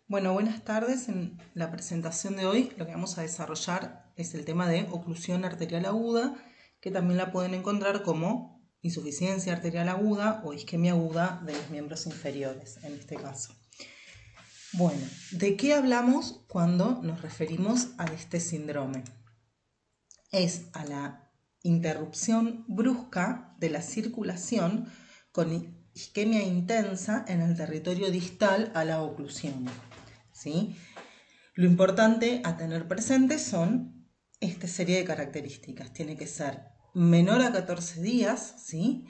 Bueno, buenas tardes. En la presentación de hoy lo que vamos a desarrollar es el tema de oclusión arterial aguda, que también la pueden encontrar como insuficiencia arterial aguda o isquemia aguda de los miembros inferiores, en este caso. Bueno, ¿de qué hablamos cuando nos referimos a este síndrome? Es a la interrupción brusca de la circulación con isquemia intensa en el territorio distal a la oclusión. ¿Sí? Lo importante a tener presente son esta serie de características. Tiene que ser menor a 14 días, ¿sí?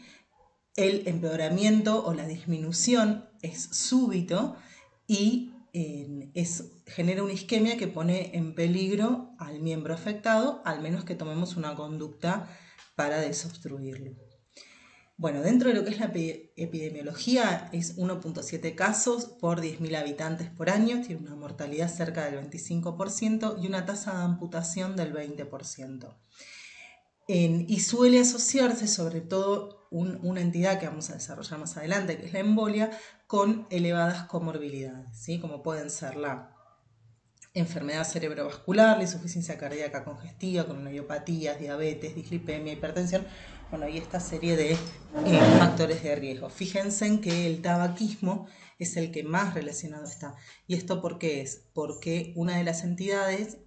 El empeoramiento o la disminución es súbito y genera una isquemia que pone en peligro al miembro afectado, al menos que tomemos una conducta para desobstruirlo. Bueno, dentro de lo que es la epidemiología es 1.7 casos por 10.000 habitantes por año, tiene una mortalidad cerca del 25% y una tasa de amputación del 20%. Y suele asociarse sobre todo una entidad que vamos a desarrollar más adelante, que es la embolia, con elevadas comorbilidades, ¿sí? Como pueden ser la enfermedad cerebrovascular, la insuficiencia cardíaca congestiva, con neuropatías, diabetes, dislipemia, hipertensión, bueno, y esta serie de factores de riesgo. Fíjense en que el tabaquismo es el que más relacionado está. ¿Y esto por qué es? Porque una de las entidades,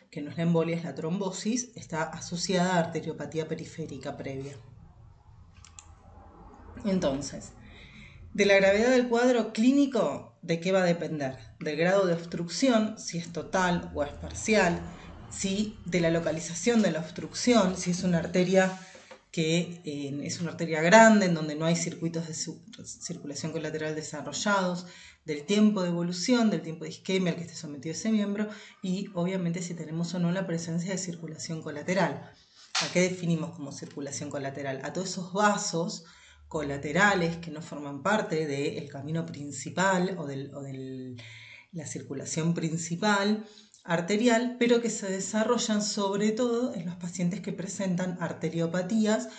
que no es la embolia, es la trombosis, está asociada a arteriopatía periférica previa. Entonces, de la gravedad del cuadro clínico, ¿de qué va a depender? Del grado de obstrucción, si es total o es parcial, de la localización de la obstrucción, si es una arteria que es una arteria grande, en donde no hay circuitos de circulación colateral desarrollados, del tiempo de evolución, del tiempo de isquemia al que esté sometido ese miembro, y obviamente si tenemos o no la presencia de circulación colateral. ¿A qué definimos como circulación colateral? A todos esos vasos colaterales que no forman parte del camino principal o de la circulación principal arterial, pero que se desarrollan sobre todo en los pacientes que presentan arteriopatías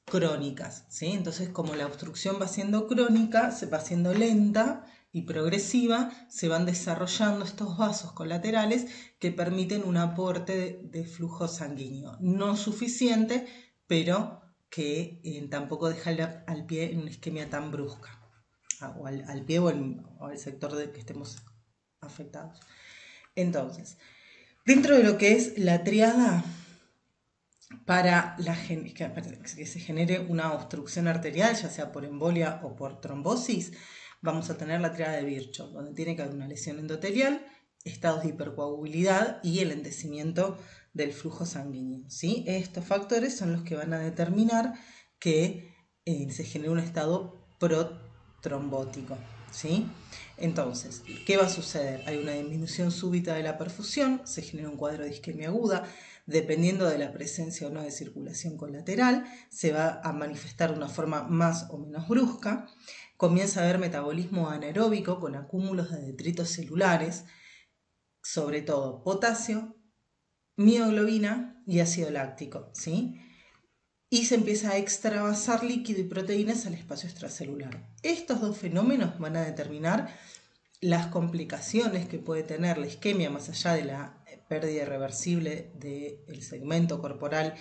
crónicas, ¿sí? Entonces, como la obstrucción va siendo crónica, se va siendo lenta y progresiva, se van desarrollando estos vasos colaterales que permiten un aporte de flujo sanguíneo. No suficiente, pero que tampoco deja al pie en una isquemia tan brusca, o al pie o al sector de que estemos afectados. Entonces, dentro de lo que es la triada para que se genere una obstrucción arterial, ya sea por embolia o por trombosis, vamos a tener la triada de Virchow, donde tiene que haber una lesión endotelial, estados de hipercoagulabilidad y el lentecimiento del flujo sanguíneo, ¿sí? Estos factores son los que van a determinar que se genere un estado protrombótico, ¿sí? Entonces, ¿qué va a suceder? Hay una disminución súbita de la perfusión, se genera un cuadro de isquemia aguda, dependiendo de la presencia o no de circulación colateral, se va a manifestar de una forma más o menos brusca, comienza a haber metabolismo anaeróbico con acúmulos de detritos celulares, sobre todo potasio, mioglobina y ácido láctico, ¿sí? Y se empieza a extravasar líquido y proteínas al espacio extracelular. Estos dos fenómenos van a determinar las complicaciones que puede tener la isquemia más allá de la pérdida irreversible del segmento corporal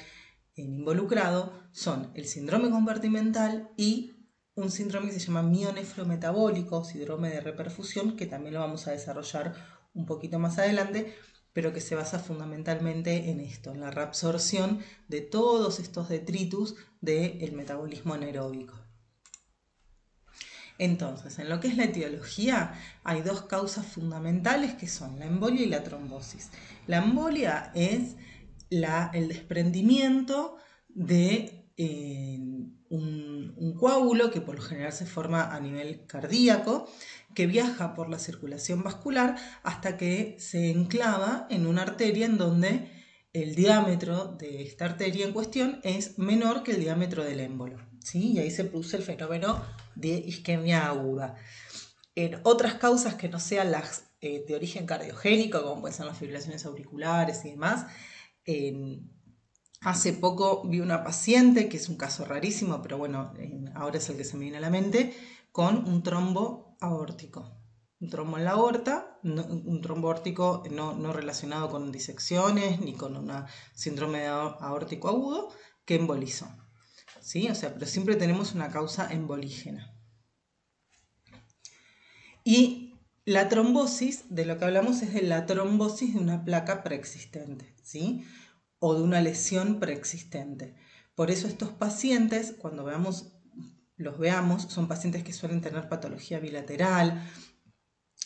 involucrado son el síndrome compartimental y un síndrome que se llama mionefrometabólico, síndrome de reperfusión, que también lo vamos a desarrollar un poquito más adelante, pero que se basa fundamentalmente en esto, en la reabsorción de todos estos detritus del metabolismo anaeróbico. Entonces, en lo que es la etiología, hay dos causas fundamentales que son la embolia y la trombosis. La embolia es el desprendimiento de un coágulo que por lo general se forma a nivel cardíaco, que viaja por la circulación vascular hasta que se enclava en una arteria en donde el diámetro de esta arteria en cuestión es menor que el diámetro del émbolo, ¿sí? Y ahí se produce el fenómeno de isquemia aguda. En otras causas que no sean las de origen cardiogénico, como pueden ser las fibrilaciones auriculares y demás, hace poco vi una paciente, que es un caso rarísimo, pero bueno, ahora es el que se me viene a la mente, con un trombo aórtico. un trombo en la aorta, un trombo aórtico no relacionado con disecciones ni con un síndrome aórtico agudo, que embolizó. ¿Sí? O sea, pero siempre tenemos una causa embolígena. Y la trombosis, de lo que hablamos es de la trombosis de una placa preexistente, ¿sí? O de una lesión preexistente. Por eso estos pacientes, cuando los veamos, son pacientes que suelen tener patología bilateral,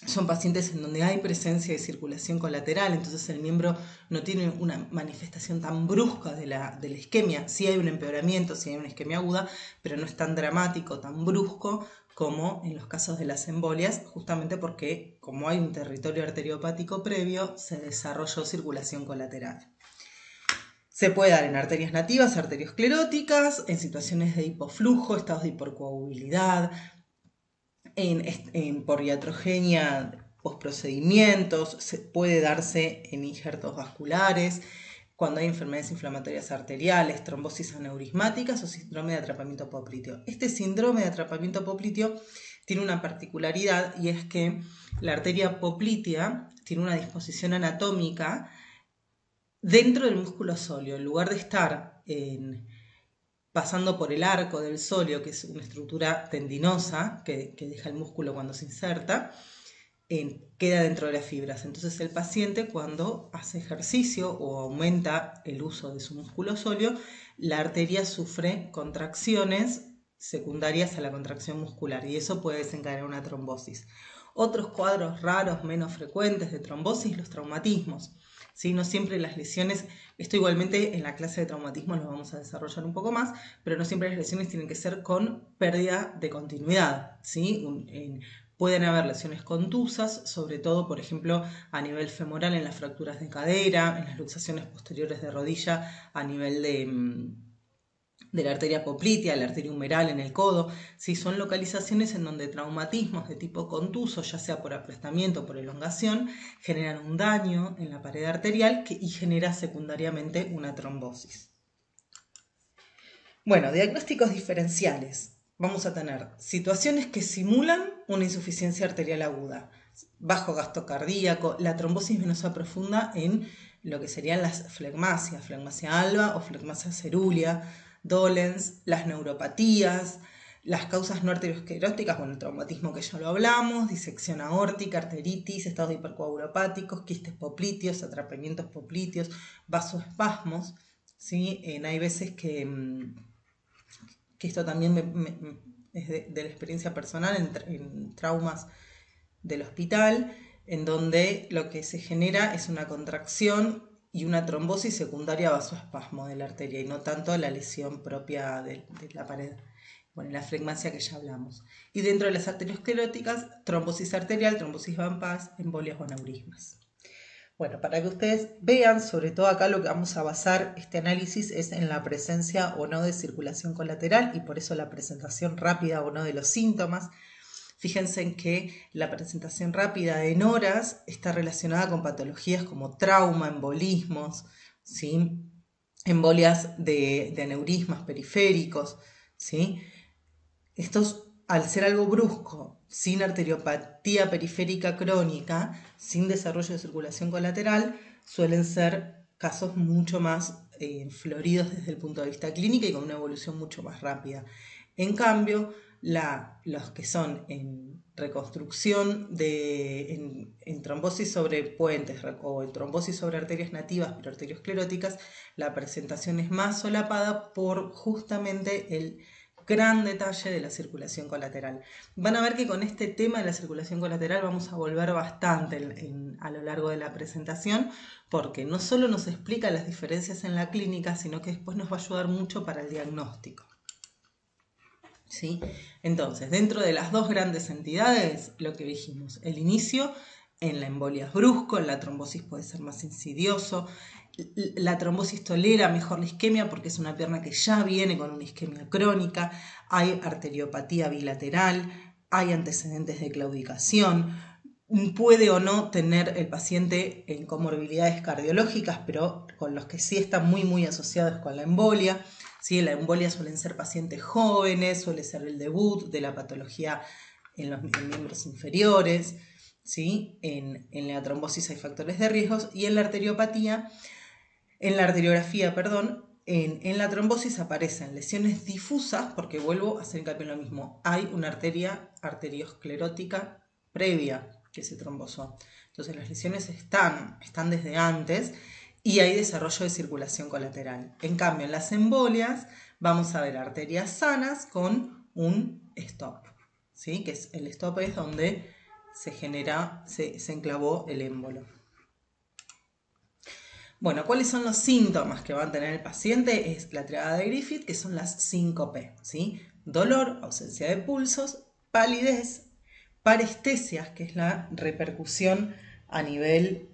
son pacientes en donde hay presencia de circulación colateral, entonces el miembro no tiene una manifestación tan brusca de la isquemia. Sí hay un empeoramiento, sí hay una isquemia aguda, pero no es tan dramático, tan brusco como en los casos de las embolias, justamente porque como hay un territorio arteriopático previo, se desarrolló circulación colateral. Se puede dar en arterias nativas, arterioscleróticas, en situaciones de hipoflujo, estados de hipercoagulabilidad, por iatrogenia postprocedimientos, puede darse en injertos vasculares, cuando hay enfermedades inflamatorias arteriales, trombosis aneurismáticas o síndrome de atrapamiento popliteo. Este síndrome de atrapamiento popliteo tiene una particularidad y es que la arteria poplitea tiene una disposición anatómica dentro del músculo sóleo. En lugar de estar pasando por el arco del sóleo, que es una estructura tendinosa que deja el músculo cuando se inserta, queda dentro de las fibras. Entonces el paciente, cuando hace ejercicio o aumenta el uso de su músculo sóleo, la arteria sufre contracciones secundarias a la contracción muscular y eso puede desencadenar una trombosis. Otros cuadros raros menos frecuentes de trombosis, los traumatismos. ¿Sí? No siempre las lesiones, esto igualmente en la clase de traumatismo lo vamos a desarrollar un poco más, pero no siempre las lesiones tienen que ser con pérdida de continuidad. ¿Sí? Pueden haber lesiones contusas, sobre todo, por ejemplo, a nivel femoral en las fracturas de cadera, en las luxaciones posteriores de rodilla, a nivel de la arteria poplitea, la arteria humeral en el codo. ¿Sí? Son localizaciones en donde traumatismos de tipo contuso, ya sea por aplastamiento o por elongación, generan un daño en la pared arterial y genera secundariamente una trombosis. Bueno, diagnósticos diferenciales. Vamos a tener situaciones que simulan una insuficiencia arterial aguda, bajo gasto cardíaco, la trombosis venosa profunda en lo que serían las flegmasias, flegmasia alba o flegmasia cerúlea, dolens, las neuropatías, las causas no arterioscleróticas, bueno, el traumatismo que ya lo hablamos, disección aórtica, arteritis, estados hipercoagulopáticos, quistes popliteos, atrapamientos popliteos, vasoespasmos, ¿sí? Hay veces que esto también es de la experiencia personal en traumas del hospital, en donde lo que se genera es una contracción y una trombosis secundaria a vasoespasmo de la arteria y no tanto la lesión propia de la pared. Bueno, la flegmasia que ya hablamos. Y dentro de las arterioscleróticas, trombosis arterial, trombosis Van Pas, embolias o aneurismas. Bueno, para que ustedes vean, sobre todo acá lo que vamos a basar este análisis es en la presencia o no de circulación colateral y por eso la presentación rápida o no de los síntomas. Fíjense en que la presentación rápida en horas está relacionada con patologías como trauma, embolismos, ¿sí? Embolias de aneurismas periféricos, ¿sí? Estos, al ser algo brusco, sin arteriopatía periférica crónica, sin desarrollo de circulación colateral, suelen ser casos mucho más floridos desde el punto de vista clínico y con una evolución mucho más rápida. En cambio, los que son en reconstrucción en trombosis sobre puentes o en trombosis sobre arterias nativas pero arterioscleróticas, la presentación es más solapada por justamente el gran detalle de la circulación colateral. Van a ver que con este tema de la circulación colateral vamos a volver bastante a lo largo de la presentación, porque no solo nos explica las diferencias en la clínica, sino que después nos va a ayudar mucho para el diagnóstico. ¿Sí? Entonces, dentro de las dos grandes entidades, lo que dijimos, el inicio en la embolia es brusco, en la trombosis puede ser más insidioso, la trombosis tolera mejor la isquemia porque es una pierna que ya viene con una isquemia crónica, hay arteriopatía bilateral, hay antecedentes de claudicación, puede o no tener el paciente en comorbilidades cardiológicas, pero con los que sí están muy asociados con la embolia. ¿Sí? La embolia suelen ser pacientes jóvenes, suele ser el debut de la patología en los miembros inferiores. ¿sí? En la trombosis hay factores de riesgos y en la arteriografía, perdón, en la trombosis aparecen lesiones difusas, porque vuelvo a hacer hincapié en lo mismo, hay una arteria arteriosclerótica previa que se trombosó. Entonces las lesiones están desde antes y hay desarrollo de circulación colateral. En cambio, en las embolias vamos a ver arterias sanas con un stop, ¿sí? Que es, el stop es donde se enclavó el émbolo. Bueno, ¿cuáles son los síntomas que va a tener el paciente? Es la triada de Griffith, que son las 5P, ¿sí? Dolor, ausencia de pulsos, palidez, parestesias, que es la repercusión a nivel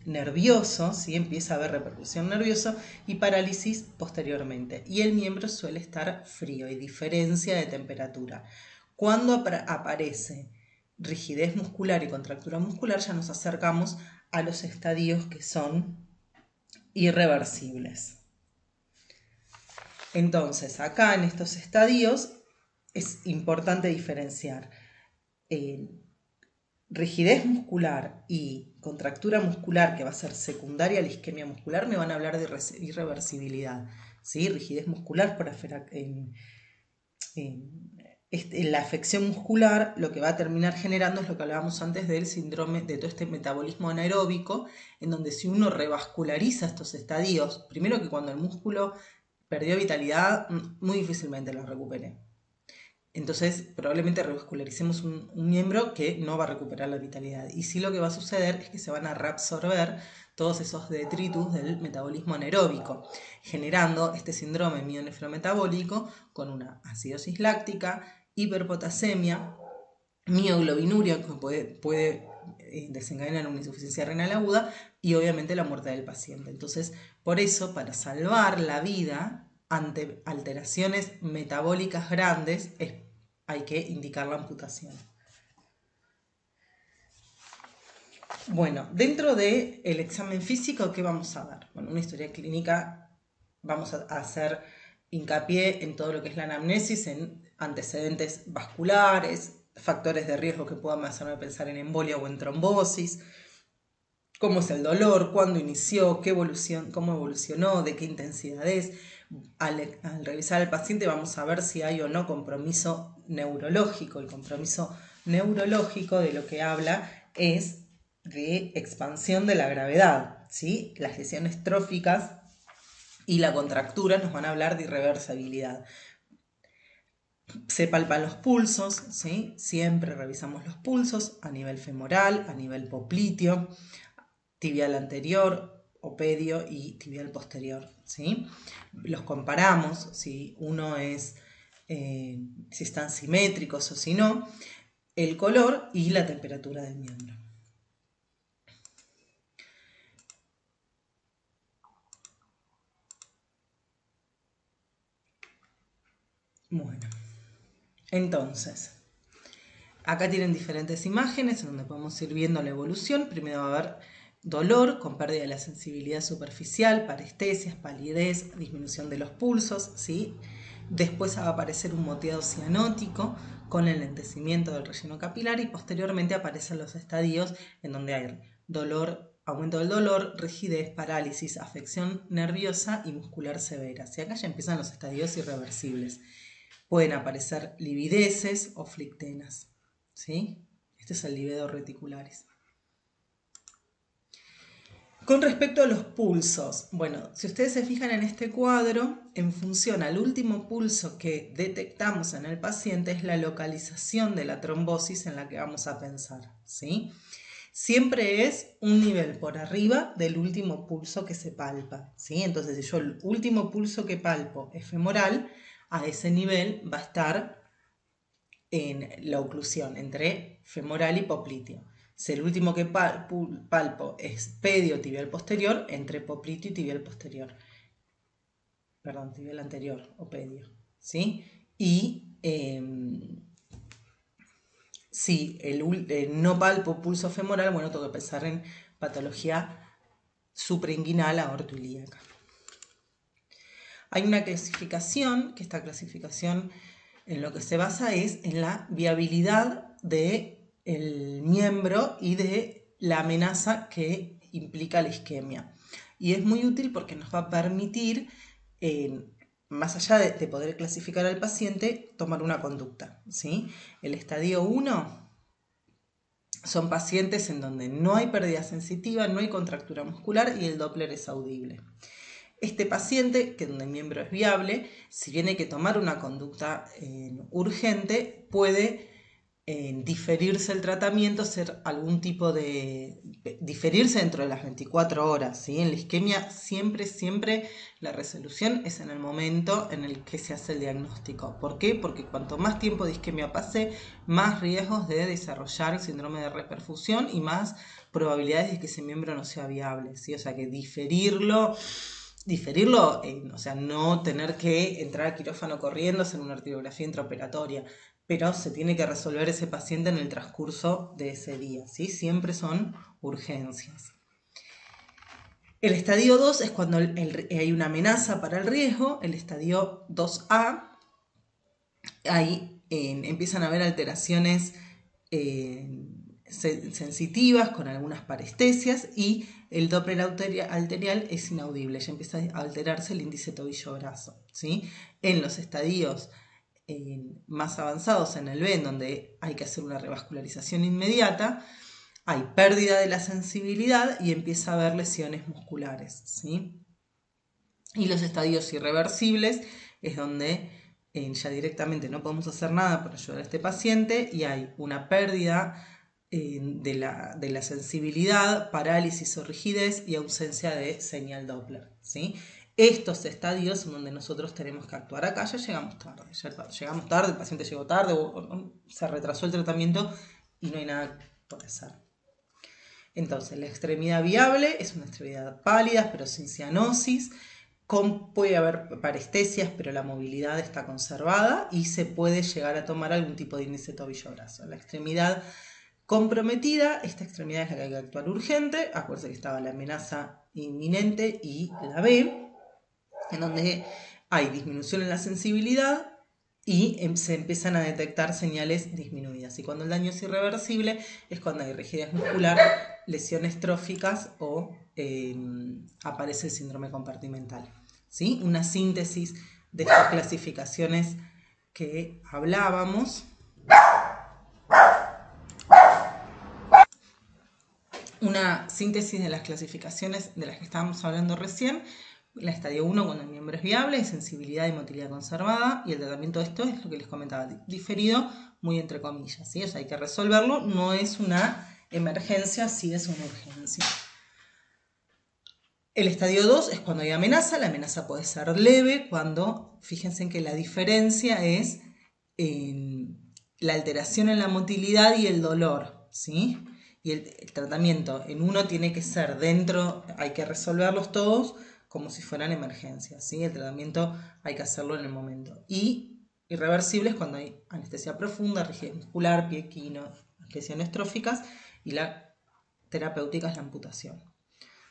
nervioso, ¿sí? Empieza a haber repercusión nerviosa y parálisis posteriormente. Y el miembro suele estar frío y diferencia de temperatura. Cuando aparece rigidez muscular y contractura muscular, ya nos acercamos a los estadios que son irreversibles. Entonces, acá en estos estadios es importante diferenciar rigidez muscular y contractura muscular, que va a ser secundaria a la isquemia muscular, me van a hablar de irreversibilidad. ¿Sí? Rigidez muscular por la afección muscular, lo que va a terminar generando es lo que hablábamos antes del síndrome de todo este metabolismo anaeróbico, en donde si uno revasculariza estos estadios, primero que cuando el músculo perdió vitalidad, muy difícilmente lo recupere. Entonces, probablemente revascularicemos un miembro que no va a recuperar la vitalidad. Y sí, lo que va a suceder es que se van a reabsorber todos esos detritus del metabolismo anaeróbico, generando este síndrome mionefrometabólico con una acidosis láctica, hiperpotasemia, mioglobinuria, que puede desencadenar una insuficiencia renal aguda y obviamente la muerte del paciente. Entonces, por eso, para salvar la vida ante alteraciones metabólicas grandes, hay que indicar la amputación. Bueno, dentro del examen físico, ¿qué vamos a ver? Bueno, una historia clínica, vamos a hacer hincapié en todo lo que es la anamnesis, en antecedentes vasculares, factores de riesgo que puedan hacerme pensar en embolia o en trombosis, cómo es el dolor, cuándo inició, cómo evolucionó, de qué intensidad es. Al revisar al paciente vamos a ver si hay o no compromiso neurológico. El compromiso neurológico de lo que habla es de expansión de la gravedad, ¿sí? Las lesiones tróficas y la contractura nos van a hablar de irreversibilidad. Se palpan los pulsos, ¿sí? Siempre revisamos los pulsos a nivel femoral, a nivel popliteo, tibial anterior, opedio y tibial posterior, ¿sí? Los comparamos, si uno es, si están simétricos o si no, el color y la temperatura del miembro. Bueno, entonces, acá tienen diferentes imágenes en donde podemos ir viendo la evolución. Primero va a haber dolor con pérdida de la sensibilidad superficial, parestesias, palidez, disminución de los pulsos, ¿sí? Después va a aparecer un moteado cianótico con el enlentecimiento del relleno capilar y posteriormente aparecen los estadios en donde hay dolor, aumento del dolor, rigidez, parálisis, afección nerviosa y muscular severa. ¿Sí? Acá ya empiezan los estadios irreversibles. Pueden aparecer livideces o flictenas, ¿sí? Este es el livedo reticularis. Con respecto a los pulsos, bueno, si ustedes se fijan en este cuadro, en función al último pulso que detectamos en el paciente es la localización de la trombosis en la que vamos a pensar, ¿sí? Siempre es un nivel por arriba del último pulso que se palpa, ¿sí? Entonces, si yo el último pulso que palpo es femoral, a ese nivel va a estar en la oclusión entre femoral y popliteo. Si el último que palpo es pedio tibial posterior, entre popliteo y tibial posterior. Perdón, tibial anterior o pedio. ¿Sí? Y si no palpo pulso femoral, bueno, tengo que pensar en patología suprainguinal aortoilíaca. Hay una clasificación, que esta clasificación en lo que se basa es en la viabilidad de el miembro y de la amenaza que implica la isquemia. Y es muy útil porque nos va a permitir, más allá de poder clasificar al paciente, tomar una conducta, ¿sí? El estadio 1 son pacientes en donde no hay pérdida sensitiva, no hay contractura muscular y el Doppler es audible. Este paciente, que donde el miembro es viable, si bien hay que tomar una conducta urgente, puede diferirse el tratamiento, ser algún tipo de... diferirse dentro de las 24 horas, ¿sí? En la isquemia siempre la resolución es en el momento en el que se hace el diagnóstico. ¿Por qué? Porque cuanto más tiempo de isquemia pase, más riesgos de desarrollar el síndrome de reperfusión y más probabilidades de que ese miembro no sea viable, ¿sí? O sea que diferirlo, o sea, no tener que entrar al quirófano corriendo, hacer una arteriografía intraoperatoria, pero se tiene que resolver ese paciente en el transcurso de ese día, ¿sí? Siempre son urgencias. El estadio 2 es cuando hay una amenaza para el riesgo. El estadio 2A, ahí empiezan a haber alteraciones sensitivas con algunas parestesias y el Doppler arterial es inaudible, ya empieza a alterarse el índice tobillo-brazo, ¿sí? En los estadios más avanzados, en el B, en donde hay que hacer una revascularización inmediata, hay pérdida de la sensibilidad y empieza a haber lesiones musculares, ¿sí? Y los estadios irreversibles es donde ya directamente no podemos hacer nada para ayudar a este paciente y hay una pérdida de la sensibilidad, parálisis o rigidez y ausencia de señal Doppler, ¿sí? Estos estadios son donde nosotros tenemos que actuar. Acá ya llegamos tarde, el paciente llegó tarde, o se retrasó el tratamiento y no hay nada por hacer. Entonces, la extremidad viable es una extremidad pálida, pero sin cianosis. Puede haber parestesias, pero la movilidad está conservada y se puede llegar a tomar algún tipo de índice tobillo-brazo. La extremidad comprometida, esta extremidad es la que hay que actuar urgente. Acuérdense que estaba la amenaza inminente y la B, en donde hay disminución en la sensibilidad y se empiezan a detectar señales disminuidas. Y cuando el daño es irreversible es cuando hay rigidez muscular, lesiones tróficas o aparece el síndrome compartimental, ¿sí? Una síntesis de estas clasificaciones que hablábamos. Una síntesis de las clasificaciones de las que estábamos hablando recién. La estadio 1 cuando el miembro es viable, sensibilidad y motilidad conservada, y el tratamiento de esto es lo que les comentaba, diferido, muy entre comillas, ¿sí? O sea, hay que resolverlo, no es una emergencia, sí es una urgencia. El estadio 2 es cuando hay amenaza, la amenaza puede ser leve, cuando, fíjense en que la diferencia es la alteración en la motilidad y el dolor, ¿sí? Y el tratamiento en uno tiene que ser dentro, hay que resolverlos todos como si fueran emergencias, ¿sí? El tratamiento hay que hacerlo en el momento. Y irreversibles cuando hay anestesia profunda, rigidez muscular, pie equino, lesiones tróficas, y la terapéutica es la amputación,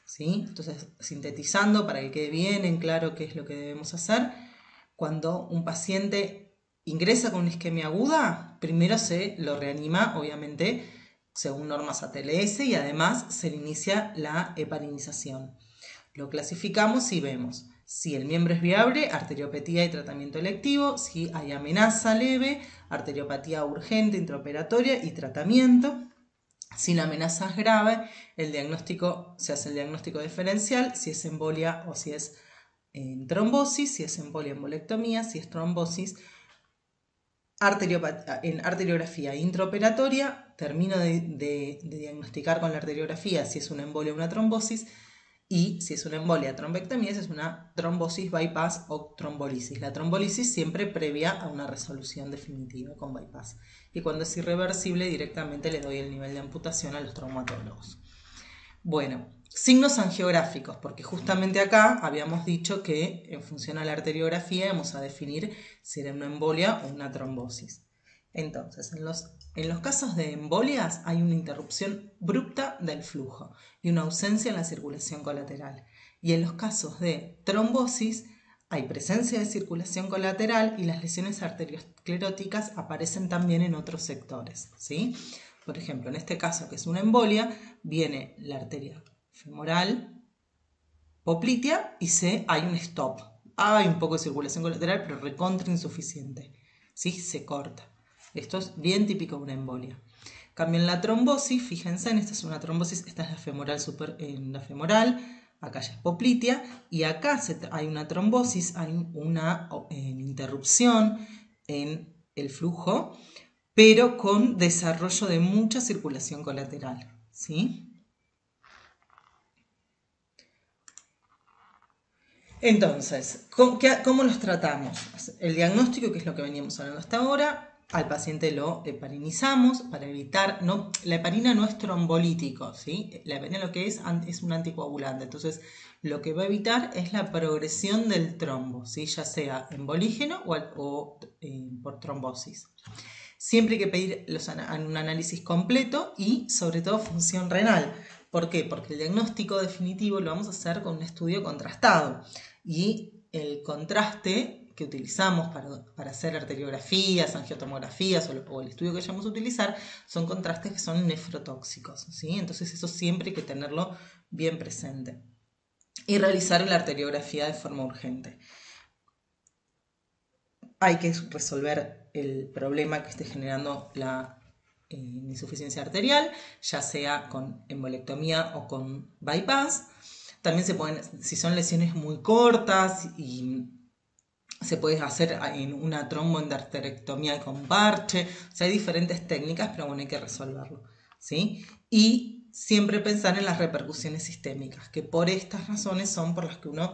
¿sí? Entonces, sintetizando para que quede bien en claro qué es lo que debemos hacer, cuando un paciente ingresa con una isquemia aguda, primero se lo reanima, obviamente, según normas ATLS, y además se le inicia la heparinización. Lo clasificamos y vemos si el miembro es viable, arteriopatía y tratamiento electivo, si hay amenaza leve, arteriopatía urgente, intraoperatoria y tratamiento. Si la amenaza es grave, se hace el diagnóstico diferencial, si es embolia o si es trombosis, si es embolia, embolectomía, si es trombosis, en arteriografía intraoperatoria, termino de diagnosticar con la arteriografía si es una embolia o una trombosis, y si es una embolia, trombectomía, si es una trombosis, bypass o trombolisis. La trombolisis siempre previa a una resolución definitiva con bypass. Y cuando es irreversible, directamente le doy el nivel de amputación a los traumatólogos. Bueno, signos angiográficos, porque justamente acá habíamos dicho que en función a la arteriografía vamos a definir si era una embolia o una trombosis. Entonces, en los casos de embolias hay una interrupción abrupta del flujo y una ausencia en la circulación colateral. Y en los casos de trombosis hay presencia de circulación colateral y las lesiones arterioscleróticas aparecen también en otros sectores, ¿sí? Por ejemplo, en este caso, que es una embolia, viene la arteria femoral poplitea y hay un stop. Hay un poco de circulación colateral, pero recontra insuficiente. ¿Sí? Se corta. Esto es bien típico de una embolia. Cambio en la trombosis, fíjense, esta es una trombosis, esta es la femoral, en la femoral, acá ya es poplitea, y acá hay una trombosis, hay una interrupción en el flujo, pero con desarrollo de mucha circulación colateral, ¿sí? Entonces, ¿cómo los tratamos? El diagnóstico, que es lo que veníamos hablando hasta ahora, al paciente lo heparinizamos para evitar, no, la heparina no es trombolítico, ¿sí? La heparina lo que es un anticoagulante, entonces lo que va a evitar es la progresión del trombo, ¿sí? Ya sea embolígeno o por trombosis. Siempre hay que pedir un análisis completo y sobre todo función renal. ¿Por qué? Porque el diagnóstico definitivo lo vamos a hacer con un estudio contrastado y el contraste que utilizamos para hacer arteriografías, angiotomografías o el estudio que vayamos a utilizar son contrastes que son nefrotóxicos, ¿sí? Entonces eso siempre hay que tenerlo bien presente y realizar la arteriografía de forma urgente. Hay que resolver el problema que esté generando la insuficiencia arterial, ya sea con embolectomía o con bypass. También se pueden, si son lesiones muy cortas, y se puede hacer en una tromboendarterectomía con parche. O sea, hay diferentes técnicas, pero bueno, hay que resolverlo, ¿sí? Y siempre pensar en las repercusiones sistémicas, que por estas razones son por las que uno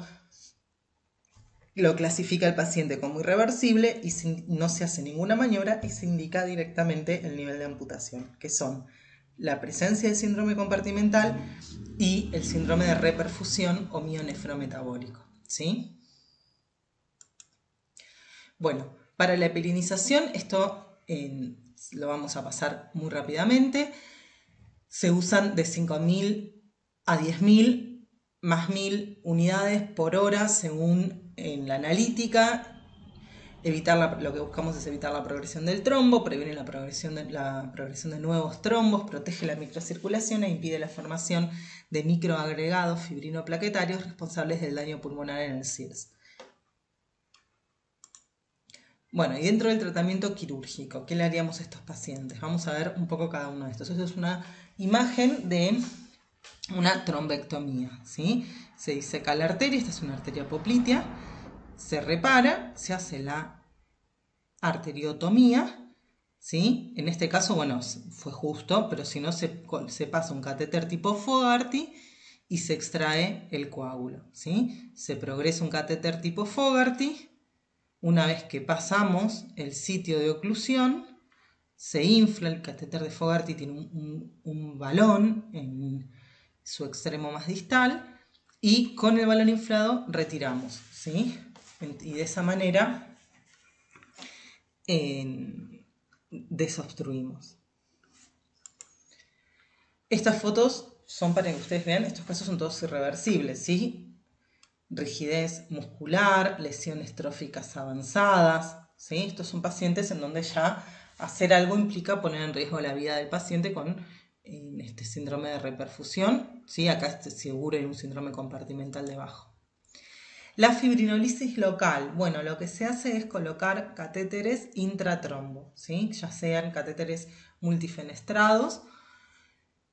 lo clasifica el paciente como irreversible y no se hace ninguna maniobra y se indica directamente el nivel de amputación, que son la presencia del síndrome compartimental y el síndrome de reperfusión o mionefrometabólico, ¿sí? Bueno, para la epirinización, esto lo vamos a pasar muy rápidamente. Se usan de 5.000 a 10.000 más 1.000 unidades por hora según en la analítica. Lo que buscamos es evitar la progresión del trombo, previene la progresión de nuevos trombos, protege la microcirculación e impide la formación de microagregados fibrinoplaquetarios responsables del daño pulmonar en el CIRS. Bueno, y dentro del tratamiento quirúrgico, ¿qué le haríamos a estos pacientes? Vamos a ver un poco cada uno de estos. Esto es una imagen de una trombectomía, ¿sí? Se diseca la arteria, esta es una arteria poplitea, se repara, se hace la arteriotomía, ¿sí? En este caso, bueno, fue justo, pero si no, se pasa un catéter tipo Fogarty y se extrae el coágulo, ¿sí? Se progresa un catéter tipo Fogarty. Una vez que pasamos el sitio de oclusión, se infla. El catéter de Fogarty, tiene un balón en su extremo más distal y con el balón inflado retiramos, ¿sí? Y de esa manera desobstruimos. Estas fotos son para que ustedes vean, estos casos son todos irreversibles, ¿sí? Rigidez muscular, lesiones tróficas avanzadas, ¿sí? Estos son pacientes en donde ya hacer algo implica poner en riesgo la vida del paciente con este síndrome de reperfusión, ¿sí? Acá seguro hay un síndrome compartimental debajo. La fibrinolisis local, bueno, lo que se hace es colocar catéteres intratrombo, ¿sí? Ya sean catéteres multifenestrados,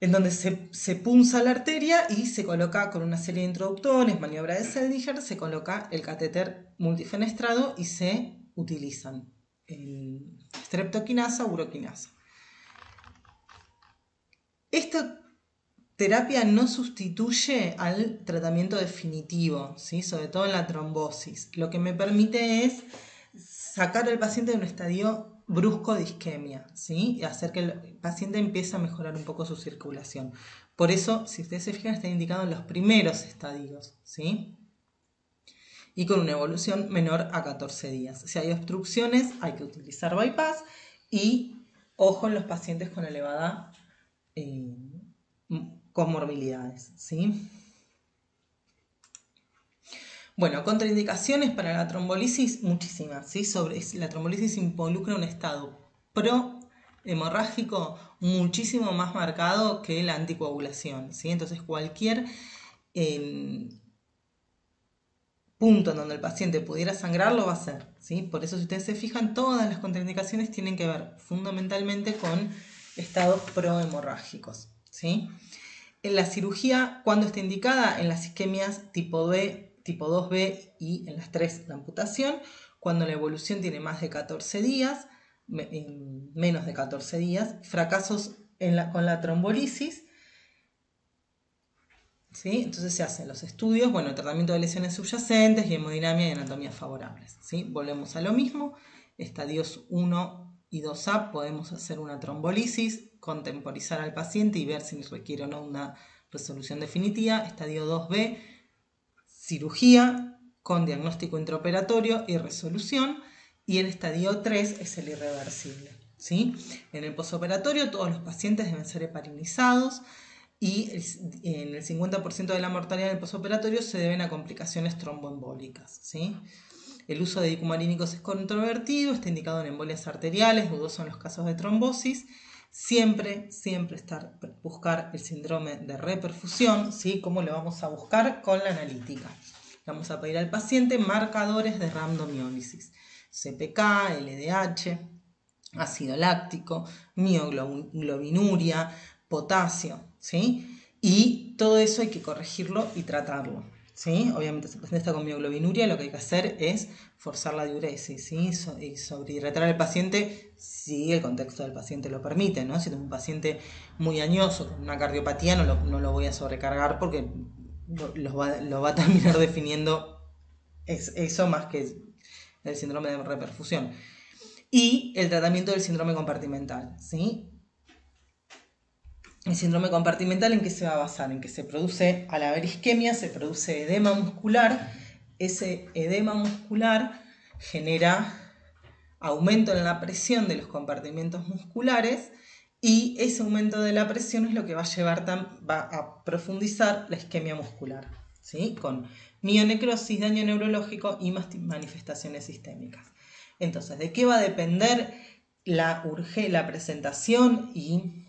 en donde se punza la arteria y se coloca con una serie de introductores, maniobra de Seldinger, se coloca el catéter multifenestrado y se utilizan streptoquinasa o uroquinasa. Esta terapia no sustituye al tratamiento definitivo, ¿sí? Sobre todo en la trombosis. Lo que me permite es sacar al paciente de un estadio brusco de isquemia, ¿sí? Y hacer que el paciente empiece a mejorar un poco su circulación. Por eso, si ustedes se fijan, está indicado en los primeros estadios, ¿sí? Y con una evolución menor a 14 días. Si hay obstrucciones, hay que utilizar bypass y ojo en los pacientes con elevada comorbilidades, ¿sí? Bueno, contraindicaciones para la trombolisis, muchísimas, ¿sí? La trombolisis involucra un estado hemorrágico muchísimo más marcado que la anticoagulación, ¿sí? Entonces cualquier punto en donde el paciente pudiera sangrar lo va a hacer, ¿sí? Por eso si ustedes se fijan, todas las contraindicaciones tienen que ver fundamentalmente con estados prohemorrágicos, ¿sí? En la cirugía, ¿cuándo está indicada? En las isquemias tipo B, tipo 2B y en las 3 la amputación, cuando la evolución tiene más de 14 días, menos de 14 días, fracasos con la trombolisis, ¿sí? Entonces se hacen los estudios, bueno, tratamiento de lesiones subyacentes y hemodinamia y anatomías favorables, ¿sí? Volvemos a lo mismo, estadios 1 y 2A podemos hacer una trombolisis, contemporizar al paciente y ver si requiere o no una resolución definitiva. Estadio 2B, cirugía con diagnóstico intraoperatorio y resolución. Y el estadio 3 es el irreversible, ¿sí? En el posoperatorio todos los pacientes deben ser heparinizados y en el 50% de la mortalidad del posoperatorio se deben a complicaciones tromboembólicas, ¿sí? El uso de dicumarínicos es controvertido, está indicado en embolias arteriales, dudoso en los casos de trombosis. Siempre buscar el síndrome de reperfusión, ¿sí? ¿Cómo lo vamos a buscar? Con la analítica. Vamos a pedir al paciente marcadores de rhabdomiólisis, CPK, LDH, ácido láctico, mioglobinuria, potasio, ¿sí? Y todo eso hay que corregirlo y tratarlo, ¿sí? Obviamente, si el paciente está con mioglobinuria, lo que hay que hacer es forzar la diuresis, ¿sí? Y sobrehidratar al paciente si el contexto del paciente lo permite, ¿no? Si tengo un paciente muy añoso con una cardiopatía, no lo voy a sobrecargar porque lo va a terminar definiendo eso más que el síndrome de reperfusión. Y el tratamiento del síndrome compartimental, ¿sí? El síndrome compartimental, ¿en qué se va a basar? En que se produce, al haber isquemia, se produce edema muscular. Ese edema muscular genera aumento en la presión de los compartimentos musculares y ese aumento de la presión es lo que va a profundizar la isquemia muscular, ¿sí? Con mionecrosis, daño neurológico y manifestaciones sistémicas. Entonces, ¿de qué va a depender la presentación y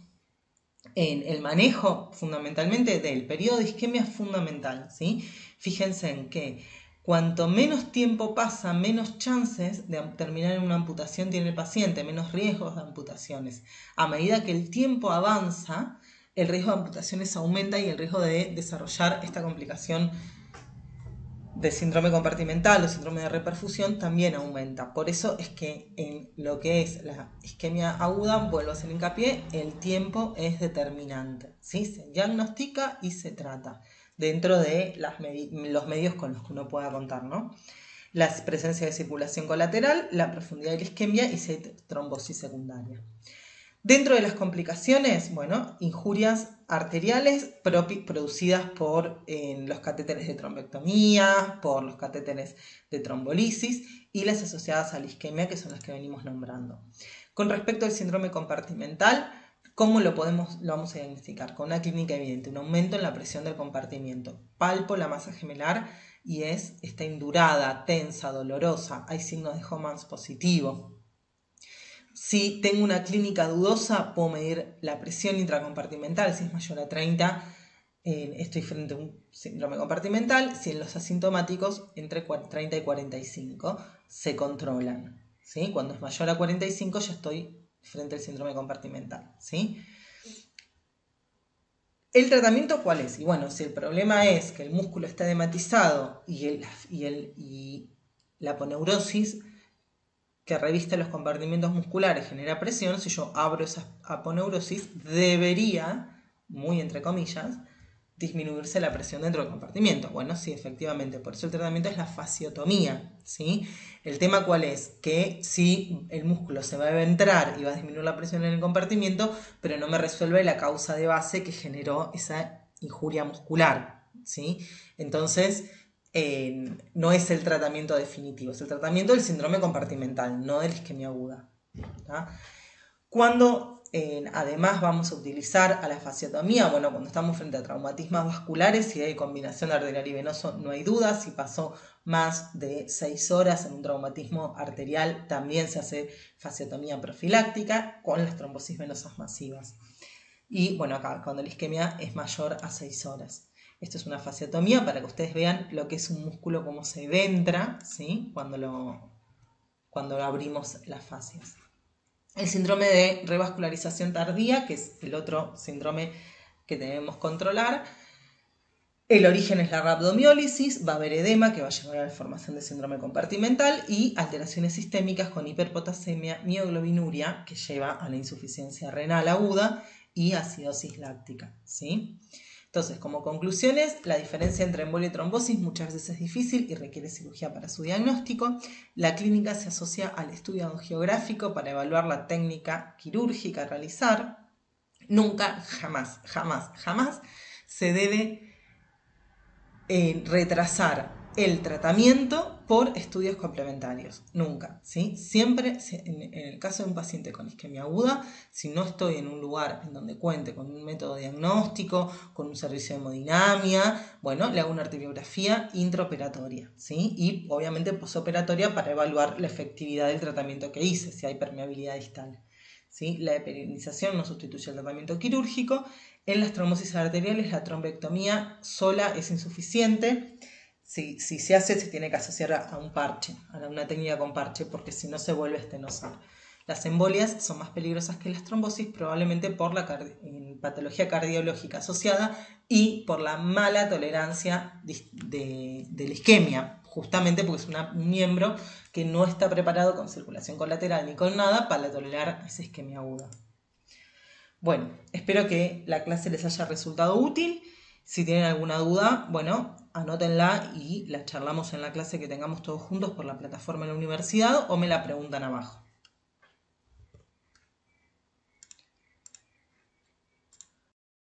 en el manejo fundamentalmente del periodo de isquemia? Es fundamental, ¿sí? Fíjense en que cuanto menos tiempo pasa, menos chances de terminar en una amputación tiene el paciente, menos riesgos de amputaciones. A medida que el tiempo avanza, el riesgo de amputaciones aumenta y el riesgo de desarrollar esta complicación de síndrome compartimental o síndrome de reperfusión también aumenta. Por eso es que en lo que es la isquemia aguda, vuelvo a hacer hincapié, el tiempo es determinante, ¿sí? Se diagnostica y se trata dentro de los medios con los que uno pueda contar, ¿no? La presencia de circulación colateral, la profundidad de la isquemia y si hay trombosis secundaria. Dentro de las complicaciones, bueno, injurias arteriales producidas por los catéteres de trombectomía, por los catéteres de trombolisis y las asociadas a la isquemia, que son las que venimos nombrando. Con respecto al síndrome compartimental, ¿cómo lo vamos a diagnosticar? Con una clínica evidente, un aumento en la presión del compartimiento. Palpo la masa gemelar y está indurada, tensa, dolorosa. Hay signos de Homans positivo. Si tengo una clínica dudosa, puedo medir la presión intracompartimental. Si es mayor a 30, estoy frente a un síndrome compartimental. Si en los asintomáticos, entre 30 y 45, se controlan, ¿sí? Cuando es mayor a 45, ya estoy frente al síndrome compartimental, ¿sí? ¿El tratamiento cuál es? Y bueno, si el problema es que el músculo está edematizado y la aponeurosis que reviste los compartimentos musculares genera presión, si yo abro esa aponeurosis, debería, muy entre comillas, disminuirse la presión dentro del compartimento. Bueno, sí, efectivamente, por eso el tratamiento es la fasciotomía, ¿sí? El tema cuál es, que si el músculo se va a eventrar y va a disminuir la presión en el compartimento, pero no me resuelve la causa de base que generó esa injuria muscular, ¿sí? Entonces, no es el tratamiento definitivo, es el tratamiento del síndrome compartimental, no de la isquemia aguda, ¿tá? Cuando Además vamos a utilizar a la fasciotomía, bueno, cuando estamos frente a traumatismos vasculares, si hay combinación arterial y venoso, no hay duda. Si pasó más de 6 horas en un traumatismo arterial, también se hace fasciotomía profiláctica con las trombosis venosas masivas. Y bueno, acá cuando la isquemia es mayor a 6 horas. Esto es una fasciotomía para que ustedes vean lo que es un músculo, cómo se ventra, ¿sí? Cuando lo abrimos las fascias. El síndrome de revascularización tardía, que es el otro síndrome que debemos controlar. El origen es la rhabdomiólisis, va a haber edema que va a llevar a la formación de síndrome compartimental y alteraciones sistémicas con hiperpotasemia, mioglobinuria, que lleva a la insuficiencia renal aguda y acidosis láctica, ¿sí? Entonces, como conclusiones, la diferencia entre embolia y trombosis muchas veces es difícil y requiere cirugía para su diagnóstico. La clínica se asocia al estudio angiográfico para evaluar la técnica quirúrgica a realizar. Nunca, jamás, jamás, jamás se debe retrasar el tratamiento por estudios complementarios. Nunca, ¿sí? Siempre, en el caso de un paciente con isquemia aguda, si no estoy en un lugar en donde cuente con un método diagnóstico, con un servicio de hemodinamia, bueno, le hago una arteriografía intraoperatoria, ¿sí? Y obviamente posoperatoria para evaluar la efectividad del tratamiento que hice, si hay permeabilidad distal, ¿sí? La heparinización no sustituye el tratamiento quirúrgico. En las trombosis arteriales la trombectomía sola es insuficiente. Si se hace, se tiene que asociar a un parche, a una técnica con parche, porque si no se vuelve a estenosar. Las embolias son más peligrosas que las trombosis, probablemente por la patología cardiológica asociada y por la mala tolerancia de la isquemia, justamente porque es un miembro que no está preparado con circulación colateral ni con nada para tolerar esa isquemia aguda. Bueno, espero que la clase les haya resultado útil. Si tienen alguna duda, bueno, anótenla y la charlamos en la clase que tengamos todos juntos por la plataforma de la universidad o me la preguntan abajo.